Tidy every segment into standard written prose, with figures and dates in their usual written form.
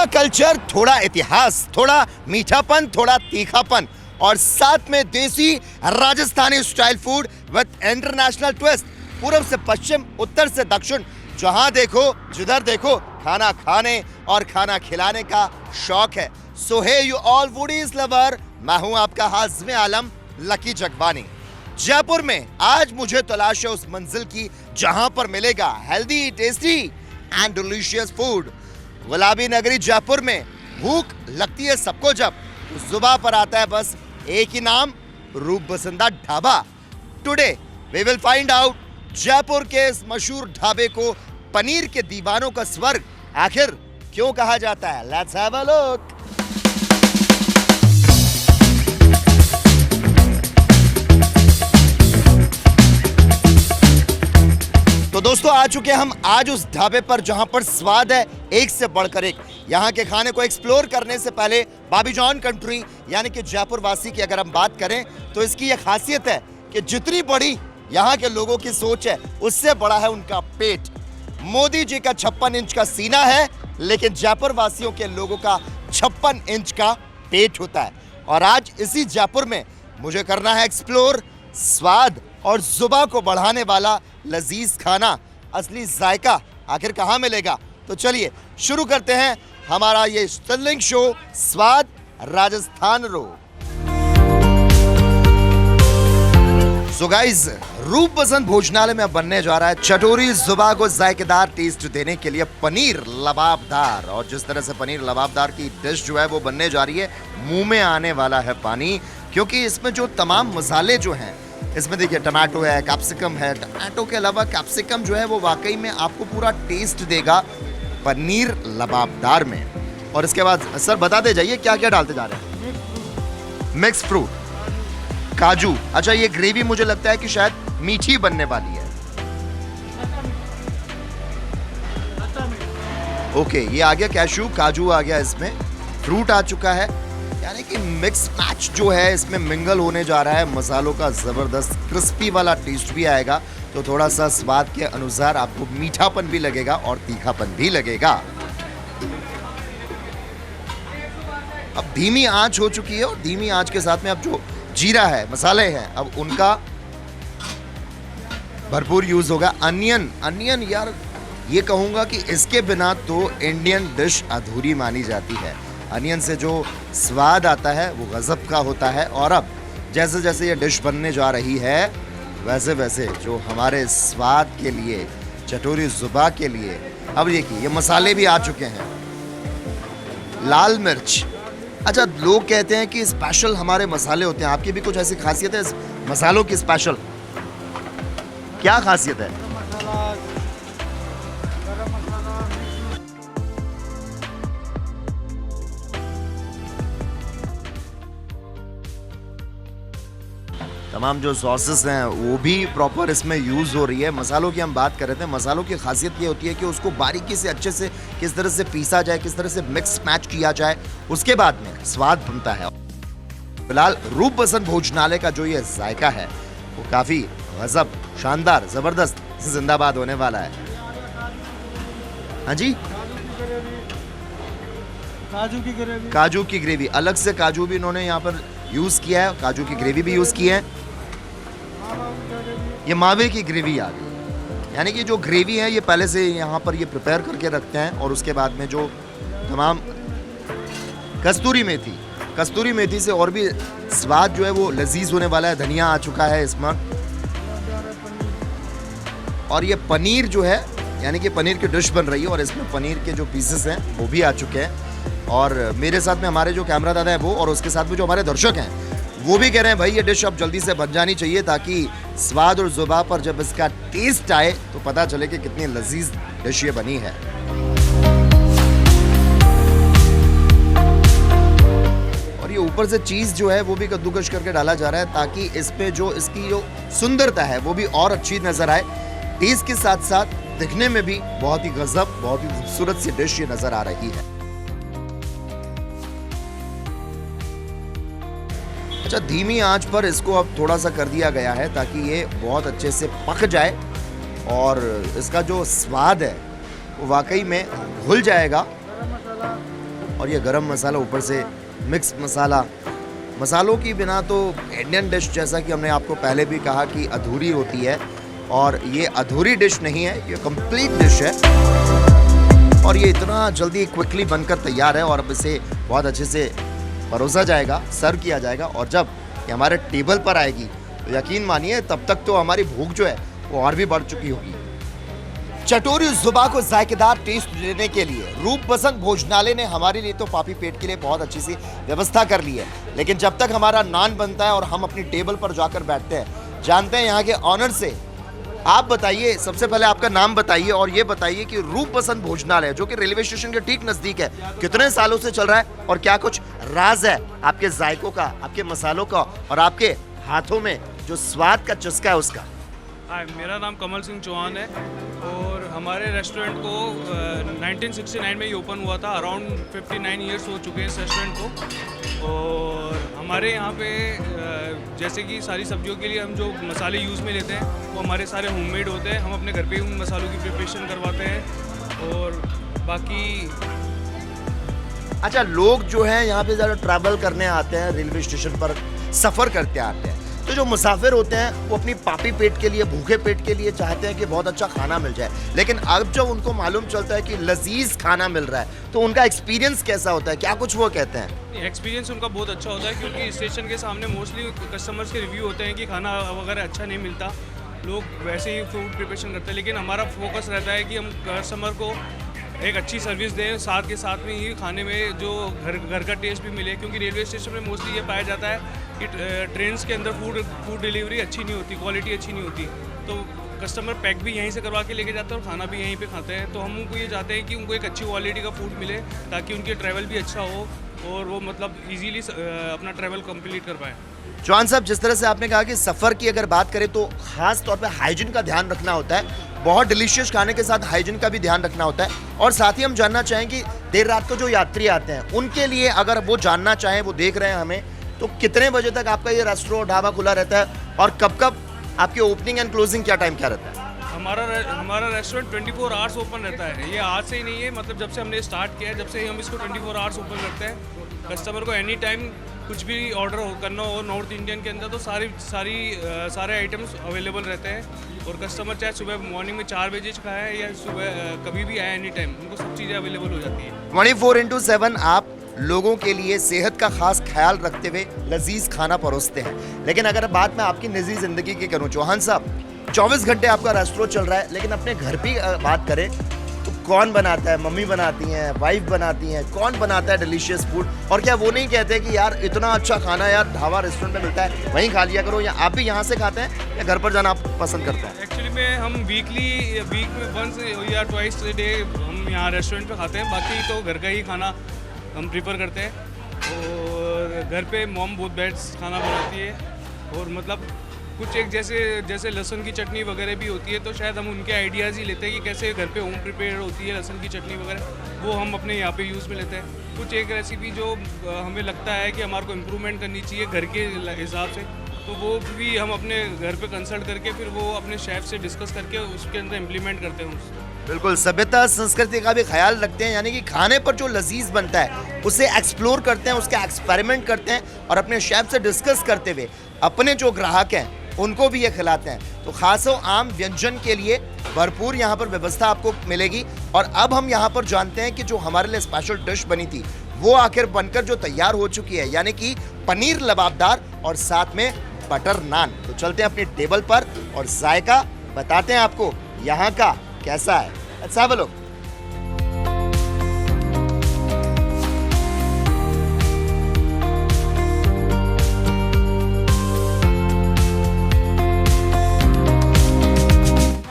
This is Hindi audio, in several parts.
कल्चर, थोड़ा इतिहास, थोड़ा मीठापन, थोड़ा तीखापन और साथ में देसी Rajasthani style food with international twist. पूर्व से पश्चिम, उत्तर से दक्षिण, जहां देखो जिधर देखो खाना खाने और खाना खिलाने का शौक है। सो हे यू ऑल फूडीज लवर, मैं हूं आपका हाज़िम आलम लकी जगबानी। जयपुर में आज मुझे तलाश है उस मंजिल की जहां पर मिलेगा healthy, tasty and delicious food. गुलाबी नगरी जयपुर में भूख लगती है सबको जब तो जुबां पर आता है बस एक ही नाम, Roop Basanda Dhaba. Today we will find out Jaipur के इस मशहूर ढाबे को पनीर के दीवानों का स्वर्ग आखिर क्यों कहा जाता है। Let's have a look. तो दोस्तों आ चुके हम आज उस ढाबे पर जहां पर स्वाद है एक से बढ़कर एक। यहां के खाने को एक्सप्लोर करने से पहले बॉबी जॉन कंट्री यानी कि जयपुर वासी की अगर हम बात करें तो इसकी यह खासियत है कि जितनी बड़ी यहां के लोगों की सोच है उससे बड़ा है उनका पेट। मोदी जी का 56 इंच का सीना है लेकिन जयपुर वासियों के लोगों का 56 इंच का पेट होता है। और आज इसी जयपुर में मुझे करना है एक्सप्लोर स्वाद और जुबां को बढ़ाने वाला लजीज खाना। असली जायका आखिर कहाँ मिलेगा? तो चलिए शुरू करते हैं हमारा ये स्टर्लिंग शो स्वाद राजस्थान रो। सो गाइस, रूप बसंत भोजनालय में बनने जा रहा है चटोरी जुबां को जायकेदार टेस्ट देने के लिए पनीर लबाबदार। और जिस तरह से पनीर लबाबदार की डिश जो है वो बनने जा रही है, मुंह में आने वाला है पानी, क्योंकि इसमें जो तमाम मसाले जो हैं, इसमें देखिए टमाटो है, कैप्सिकम है। टमाटो के अलावा कैप्सिकम जो है वो वाकई में आपको पूरा टेस्ट देगा पनीर लबाबदार में। और इसके बाद सर बताते जाइए क्या क्या डालते जा रहे हैं। मिक्स फ्रूट, काजू। अच्छा, ये ग्रेवी मुझे लगता है कि शायद मीठी बनने वाली है। ओके, ये आ गया कैशू, काजू आ गया, इसमें फ्रूट आ चुका है, यानी कि मिक्स मैच जो है इसमें मिंगल होने जा रहा है। मसालों का जबरदस्त क्रिस्पी वाला टेस्ट भी आएगा, तो थोड़ा सा स्वाद के अनुसार आपको मीठापन भी लगेगा और तीखापन भी लगेगा। अब धीमी आंच हो चुकी है और धीमी आंच के साथ में अब जो जीरा है, मसाले हैं, अब उनका भरपूर यूज होगा। अनियन यार, ये कहूंगा कि इसके बिना तो इंडियन डिश अधूरी मानी जाती है। अनियन से जो स्वाद आता है वो गजब का होता है। और अब जैसे जैसे ये डिश बनने जा रही है वैसे वैसे जो हमारे स्वाद के लिए, चटोरी जुबां के लिए, अब देखिए ये मसाले भी आ चुके हैं। लाल मिर्च। अच्छा, लोग कहते हैं कि स्पेशल हमारे मसाले होते हैं, आपकी भी कुछ ऐसी खासियत है इस मसालों की स्पेशल? क्या खासियत है? तमाम जो सॉसेस हैं वो भी प्रॉपर इसमें यूज़ हो रही है। मसालों की हम बात कर रहे थे। मसालों की खासियत ये होती है कि उसको बारीकी से अच्छे से किस तरह से पीसा जाए, किस तरह से मिक्स मैच किया जाए, उसके बाद में स्वाद बनता है। फिलहाल रूप बसंत भोजनालय का जो ये जायका है वो काफ़ी गजब, शानदार, ज़बरदस्त, जिंदाबाद होने वाला है। हाँ जी, काजू की ग्रेवी, अलग से काजू भी इन्होंने यहाँ पर यूज़ किया है, काजू की ग्रेवी भी यूज़ की है। ये मावे की ग्रेवी आ गई, यानी कि जो ग्रेवी है ये पहले से यहाँ पर ये प्रिपेयर करके रखते हैं। और उसके बाद में जो तमाम कस्तूरी मेथी से और भी स्वाद जो है वो लजीज होने वाला है। धनिया आ चुका है इसमें, और ये पनीर जो है, यानी कि पनीर की डिश बन रही है और इसमें पनीर के जो पीसेस हैं वो भी आ चुके हैं। और मेरे साथ में हमारे जो कैमरा दादा है वो, और उसके साथ में जो हमारे दर्शक हैं वो भी कह रहे हैं भाई ये डिश अब जल्दी से बन जानी चाहिए, ताकि स्वाद और जुबां पर जब इसका टेस्ट आए तो पता चले कि कितनी लजीज डिश ये बनी है। और ये ऊपर से चीज़ जो है वो भी कद्दूकश करके डाला जा रहा है, ताकि इस पे जो इसकी जो सुंदरता है वो भी और अच्छी नज़र आए। टेस्ट के साथ साथ दिखने में भी बहुत ही गजब, बहुत ही खूबसूरत सी डिश ये नज़र आ रही है। अच्छा, धीमी आंच पर इसको अब थोड़ा सा कर दिया गया है ताकि ये बहुत अच्छे से पक जाए और इसका जो स्वाद है वो वाकई में घुल जाएगा। और ये गरम मसाला ऊपर से मिक्स मसाला। मसालों की बिना तो इंडियन डिश, जैसा कि हमने आपको पहले भी कहा, कि अधूरी होती है, और ये अधूरी डिश नहीं है, ये कंप्लीट डिश है। और ये इतना जल्दी क्विकली बनकर तैयार है और अब इसे बहुत अच्छे से परोसा जाएगा, सर्व किया जाएगा। और जब ये हमारे टेबल पर आएगी तो यकीन मानिए तब तक तो हमारी भूख जो है वो और भी बढ़ चुकी होगी। चटोरी जुबा को जायकेदार टेस्ट देने के लिए रूप पसंद भोजनालय ने हमारे लिए तो पापी पेट के लिए बहुत अच्छी सी व्यवस्था कर ली है, लेकिन जब तक हमारा नान बनता है और हम अपनी टेबल पर जाकर बैठते हैं, जानते हैं यहाँ के ऑनर से। आप बताइए, सबसे पहले आपका नाम बताइए और ये बताइए कि रूप पसंद भोजनालय जो कि रेलवे स्टेशन के ठीक नजदीक है, कितने सालों से चल रहा है और क्या कुछ राज है आपके जायकों का, आपके मसालों का और आपके हाथों में जो स्वाद का चस्का है उसका। हाय, मेरा नाम कमल सिंह चौहान है और हमारे रेस्टोरेंट को 1969 में ही ओपन हुआ था। अराउंड 59 ईयर्स हो चुके हैं इस रेस्टोरेंट को। और हमारे यहाँ पे जैसे कि सारी सब्जियों के लिए हम जो मसाले यूज़ में लेते हैं वो हमारे सारे होममेड होते हैं। हम अपने घर पे ही उन मसालों की प्रिपरेशन करवाते हैं। और बाकी अच्छा, लोग जो हैं यहाँ पे ज़्यादा ट्रैवल करने आते हैं, रेलवे स्टेशन पर सफ़र करते आते हैं, तो जो मुसाफिर होते हैं वो अपनी पापी पेट के लिए, भूखे पेट के लिए चाहते हैं कि बहुत अच्छा खाना मिल जाए। लेकिन अब जब उनको मालूम चलता है कि लजीज खाना मिल रहा है तो उनका एक्सपीरियंस कैसा होता है, क्या कुछ वो कहते हैं? एक्सपीरियंस उनका बहुत अच्छा होता है, क्योंकि स्टेशन के सामने मोस्टली कस्टमर्स के रिव्यू होते हैं कि खाना वगैरह अच्छा नहीं मिलता, लोग वैसे ही फूड प्रिपरेशन करते हैं। लेकिन हमारा फोकस रहता है कि हम कस्टमर को एक अच्छी सर्विस दें, साथ के साथ में ही खाने में जो घर का टेस्ट भी मिले। क्योंकि रेलवे स्टेशन में मोस्टली ये पाया जाता है कि ट्रेन्स के अंदर फूड डिलीवरी अच्छी नहीं होती, क्वालिटी अच्छी नहीं होती, तो कस्टमर पैक भी यहीं से करवा के लेके जाते हैं और खाना भी यहीं पे खाते हैं। तो हम उनको ये चाहते हैं कि उनको एक अच्छी क्वालिटी का फूड मिले ताकि उनकी ट्रैवल भी अच्छा हो और वो मतलब इजीली अपना ट्रैवल कंप्लीट कर पाए। चौहान साहब, जिस तरह से आपने कहा कि सफ़र की अगर बात करें तो ख़ास तौर पे हाइजीन का ध्यान रखना होता है, बहुत डिलीशियस खाने के साथ हाइजीन का भी ध्यान रखना होता है। और साथ ही हम जानना चाहें कि देर रात को जो यात्री आते हैं उनके लिए अगर वो जानना चाहें, वो देख रहे हैं हमें, तो कितने बजे तक आपका ये रेस्टोरेंट ढाबा खुला रहता है और कब कब आपकी ओपनिंग एंड क्लोजिंग क्या टाइम क्या रहता है? हमारा रेस्टोरेंट 24 आवर्स ओपन रहता है। ये आज से ही नहीं है, मतलब जब से हमने स्टार्ट किया है, जब से ही हम इसको 24 आवर्स ओपन रखते हैं। कस्टमर को एनी टाइम कुछ भी ऑर्डर करना हो नॉर्थ इंडियन के अंदर तो सारे आइटम्स अवेलेबल रहते हैं। और कस्टमर चाहे सुबह मॉर्निंग में 4 बजे खाए या सुबह कभी भी आए, एनी टाइम उनको सब चीज़ें अवेलेबल हो जाती है। 24/7 आप लोगों के लिए सेहत का खास ख्याल रखते हुए लजीज खाना परोसते हैं। लेकिन अगर बात मैं आपकी निजी ज़िंदगी की करूँ, चौहान साहब, 24 घंटे आपका रेस्टोरेंट चल रहा है, लेकिन अपने घर की बात करें तो कौन बनाता है? मम्मी बनाती हैं, वाइफ बनाती हैं, कौन बनाता है डिलीशियस फूड? और क्या वो नहीं कहते कि यार इतना अच्छा खाना यार ढाबा रेस्टोरेंट में मिलता है, वहीं खा लिया करो? या आप भी यहाँ से खाते हैं या घर पर जाना आप पसंद करते हैं? एक्चुअली में हम वीक में वंस या ट्वाइस डे हम यहाँ रेस्टोरेंट पे खाते हैं, बाकी तो घर का ही खाना हम प्रीफर करते हैं। और घर पे मॉम बहुत बेस्ट खाना बनाती है। और मतलब कुछ एक जैसे लहसुन की चटनी वगैरह भी होती है, तो शायद हम उनके आइडियाज़ ही लेते हैं कि कैसे घर पे होम प्रिपेयर होती है लहसुन की चटनी वगैरह, वो हम अपने यहाँ पे यूज़ में लेते हैं। कुछ एक रेसिपी जो हमें लगता है कि हमारे को इम्प्रूवमेंट करनी चाहिए घर के हिसाब से, तो वो भी हम अपने घर पे कंसल्ट करके फिर वो अपने शेफ से डिस्कस करके उसके अंदर इम्प्लीमेंट करते हैं उसको। बिल्कुल, सभ्यता संस्कृति का भी ख्याल रखते हैं, यानी कि खाने पर जो लजीज बनता है उसे एक्सप्लोर करते हैं, उसका एक्सपेरिमेंट करते हैं और अपने शेफ से डिस्कस करते हुए अपने जो ग्राहक हैं उनको भी ये खिलाते हैं। तो खासो आम व्यंजन के लिए भरपूर यहाँ पर व्यवस्था आपको मिलेगी। और अब हम यहाँ पर जानते हैं कि जो हमारे लिए स्पेशल डिश बनी थी वो आखिर बनकर जो तैयार हो चुकी है, यानी कि पनीर लबाबदार और साथ में बटर नान। तो चलते हैं अपनी टेबल पर और जायका बताते हैं आपको यहाँ का कैसा है। Let's have a look.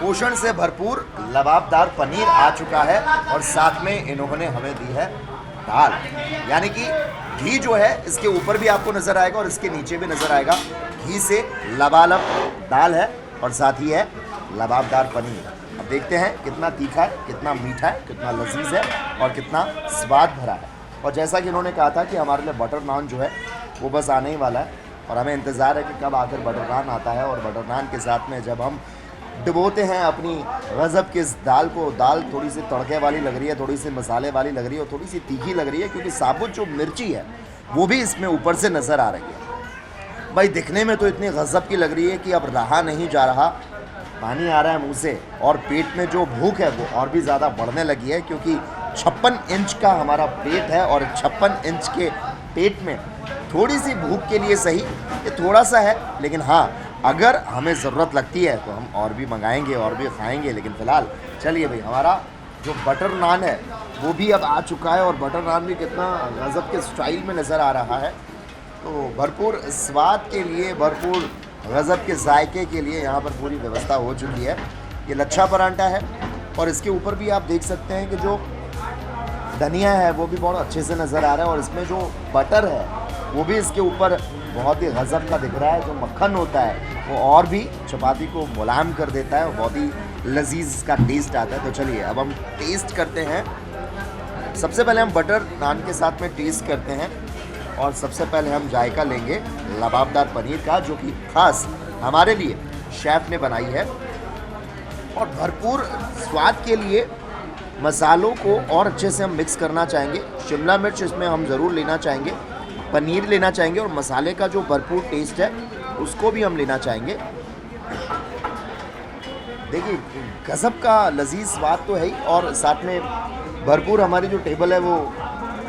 पोषण से भरपूर लबाबदार पनीर आ चुका है और साथ में इन्होंने हमें दी है दाल, यानी कि घी जो है इसके ऊपर भी आपको नजर आएगा और इसके नीचे भी नजर आएगा। घी से लबालब दाल है और साथ ही है लबाबदार पनीर। अब देखते हैं कितना तीखा है, कितना मीठा है, कितना लजीज है और कितना स्वाद भरा है। और जैसा कि इन्होंने कहा था कि हमारे लिए बटर नान जो है वो बस आने ही वाला है और हमें इंतज़ार है कि कब आकर बटर नान आता है। और बटर नान के साथ में जब हम डुबोते हैं अपनी गज़ब की इस दाल को। दाल थोड़ी सी तड़के वाली लग रही है, थोड़ी सी मसाले वाली लग रही है और थोड़ी सी तीखी लग रही है, क्योंकि साबुत जो मिर्ची है वो भी इसमें ऊपर से नज़र आ रही है। भाई दिखने में तो इतनी गज़ब की लग रही है कि अब रहा नहीं जा रहा, पानी आ रहा है मुंह से, और पेट में जो भूख है वो और भी ज़्यादा बढ़ने लगी है, क्योंकि 56 इंच का हमारा पेट है और 56 इंच के पेट में थोड़ी सी भूख के लिए सही ये थोड़ा सा है, लेकिन हाँ अगर हमें ज़रूरत लगती है तो हम और भी मंगाएंगे और भी खाएंगे। लेकिन फ़िलहाल चलिए भाई, हमारा जो बटर नान है वो भी अब आ चुका है और बटर नान भी कितना गज़ब के स्टाइल में नज़र आ रहा है। तो भरपूर स्वाद के लिए, भरपूर गज़ब के जायके के लिए यहाँ पर पूरी व्यवस्था हो चुकी है। ये लच्छा परांठा है और इसके ऊपर भी आप देख सकते हैं कि जो धनिया है वो भी बहुत अच्छे से नज़र आ रहा है, और इसमें जो बटर है वो भी इसके ऊपर बहुत ही गज़ब का दिख रहा है। जो मक्खन होता है वो और भी चपाती को मुलायम कर देता है और बहुत ही लजीज का टेस्ट आता है। तो चलिए अब हम टेस्ट करते हैं। सबसे पहले हम बटर नान के साथ में टेस्ट करते हैं, और सबसे पहले हम जायका लेंगे लबाबदार पनीर का, जो कि ख़ास हमारे लिए शेफ़ ने बनाई है। और भरपूर स्वाद के लिए मसालों को और अच्छे से हम मिक्स करना चाहेंगे। शिमला मिर्च इसमें हम ज़रूर लेना चाहेंगे, पनीर लेना चाहेंगे, और मसाले का जो भरपूर टेस्ट है उसको भी हम लेना चाहेंगे। देखिए गज़ब का लजीज स्वाद तो है ही, और साथ में भरपूर हमारी जो टेबल है वो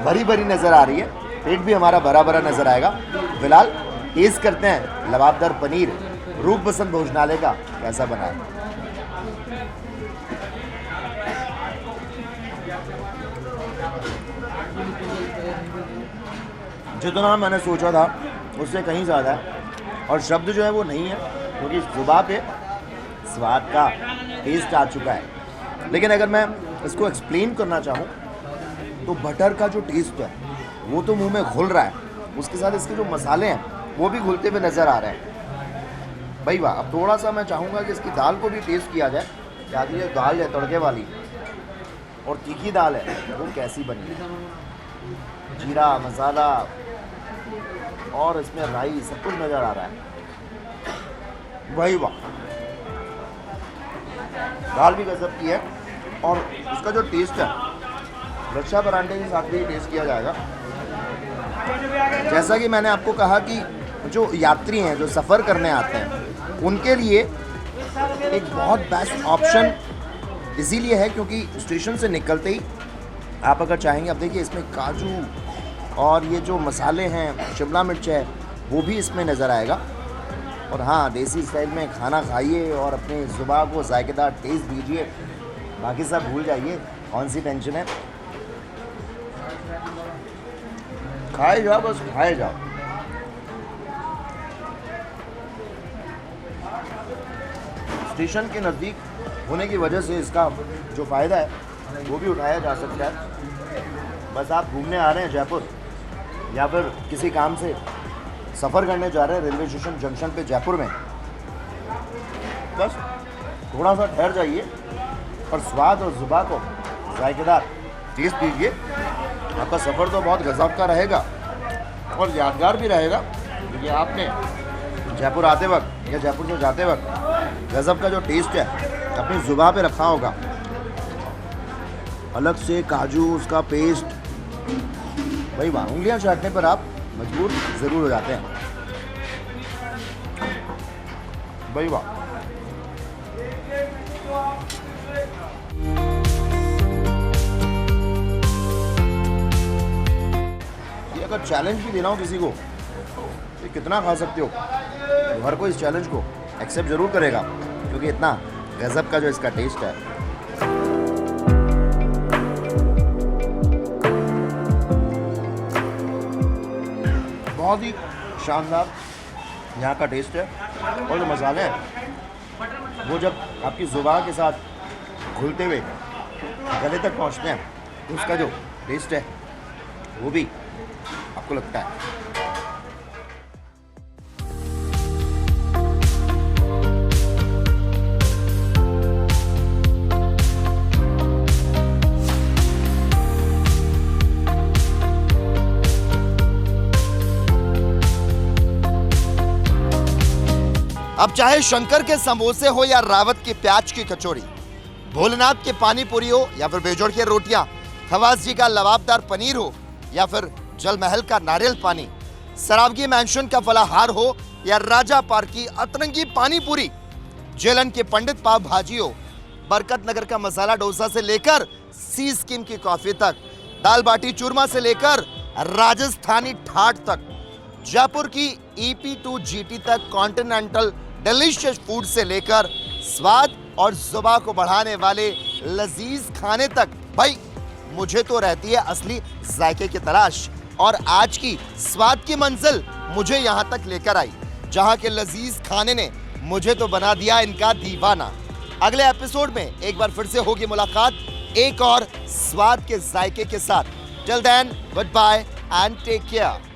भरी भरी नज़र आ रही है, पेट भी हमारा भरा भरा नज़र आएगा। फिलहाल टेस्ट करते हैं लबाबदार पनीर रूप बसंत भोजनालय का कैसा बना है। जितना मैंने सोचा था उससे कहीं ज़्यादा है, और शब्द जो है वो नहीं है, क्योंकि ज़ुबान पे स्वाद का टेस्ट आ चुका है। लेकिन अगर मैं इसको एक्सप्लेन करना चाहूँ तो बटर का जो टेस्ट है वो तो मुंह में घुल रहा है, उसके साथ इसके जो मसाले हैं वो भी घुलते हुए नज़र आ रहे हैं। भाई वाह, अब थोड़ा सा मैं चाहूँगा कि इसकी दाल को भी टेस्ट किया जाए। क्या ये दाल है तड़के वाली और तीखी दाल है, वो कैसी बनी है। जीरा मसाला और इसमें राई सब कुछ नज़र आ रहा है। भाई वाह, दाल भी गज़ब की है, और उसका जो टेस्ट है लच्छा परांठे के साथ भी टेस्ट किया जाएगा। जैसा कि मैंने आपको कहा कि जो यात्री हैं, जो सफ़र करने आते हैं, उनके लिए एक बहुत बेस्ट ऑप्शन इसीलिए है क्योंकि स्टेशन से निकलते ही आप अगर चाहेंगे, अब देखिए इसमें काजू और ये जो मसाले हैं, शिमला मिर्च है, वो भी इसमें नज़र आएगा। और हाँ, देसी स्टाइल में खाना खाइए और अपने ज़ुबान को जायकेदार टेस्ट दीजिए, बाकी सब भूल जाइए, कौन सी टेंशन है। खाए जाओ, बस खाए जाओ। स्टेशन के नज़दीक होने की वजह से इसका जो फ़ायदा है वो भी उठाया जा सकता है। बस आप घूमने आ रहे हैं जयपुर, या फिर किसी काम से सफ़र करने जा रहे हैं रेलवे स्टेशन जंक्शन पे जयपुर में, बस थोड़ा सा ठहर जाइए और स्वाद और ज़ुबान को जायकेदार टेस्ट दीजिए। आपका सफ़र तो बहुत गज़ब का रहेगा और यादगार भी रहेगा, क्योंकि आपने जयपुर आते वक्त या जयपुर से जाते वक्त गज़ब का जो टेस्ट है अपनी ज़ुबान पे रखा होगा। अलग से काजू, उसका पेस्ट, भाई वाह, उंगलियां चाटने पर आप मजबूर ज़रूर हो जाते हैं। भाई वाह, ये अगर चैलेंज भी देना हो किसी को तो कितना खा सकते हो, तो हर कोई इस चैलेंज को एक्सेप्ट ज़रूर करेगा, क्योंकि इतना गज़ब का जो इसका टेस्ट है। बहुत ही शानदार यहाँ का टेस्ट है, और जो मसाले हैं वो जब आपकी ज़ुबान के साथ घुलते हुए गले तक पहुँचते हैं तो उसका जो टेस्ट है वो भी आपको लगता है। अब चाहे शंकर के समोसे हो या रावत की प्याज की कचौड़ी, भोलेनाथ के पानी पूरी हो या फिर बेजोड़ की रोटियां, खवास जी का लवाबदार पनीर हो या फिर जल महल का नारियल पानी, सरावगी मैंशन का फलाहार हो या राजा पार्क की अतरंगी पानी पूरी, जेलन के पंडित पाव भाजी हो, बरकत नगर का मसाला डोसा से लेकर सी स्कीम की कॉफी तक, दाल बाटी चूरमा से लेकर राजस्थानी ठाठ तक, जयपुर की EP2 GT तक कॉन्टिनेंटल डिलीशियस फूड से लेकर स्वाद और जुबान को बढ़ाने वाले लजीज खाने तक, भाई मुझे तो रहती है असली जायके की तलाश। और आज की स्वाद की मंजिल मुझे यहाँ तक लेकर आई, जहाँ के लजीज खाने ने मुझे तो बना दिया इनका दीवाना। अगले एपिसोड में एक बार फिर से होगी मुलाकात एक और स्वाद के जायके के साथ। Till then, good bye and take care.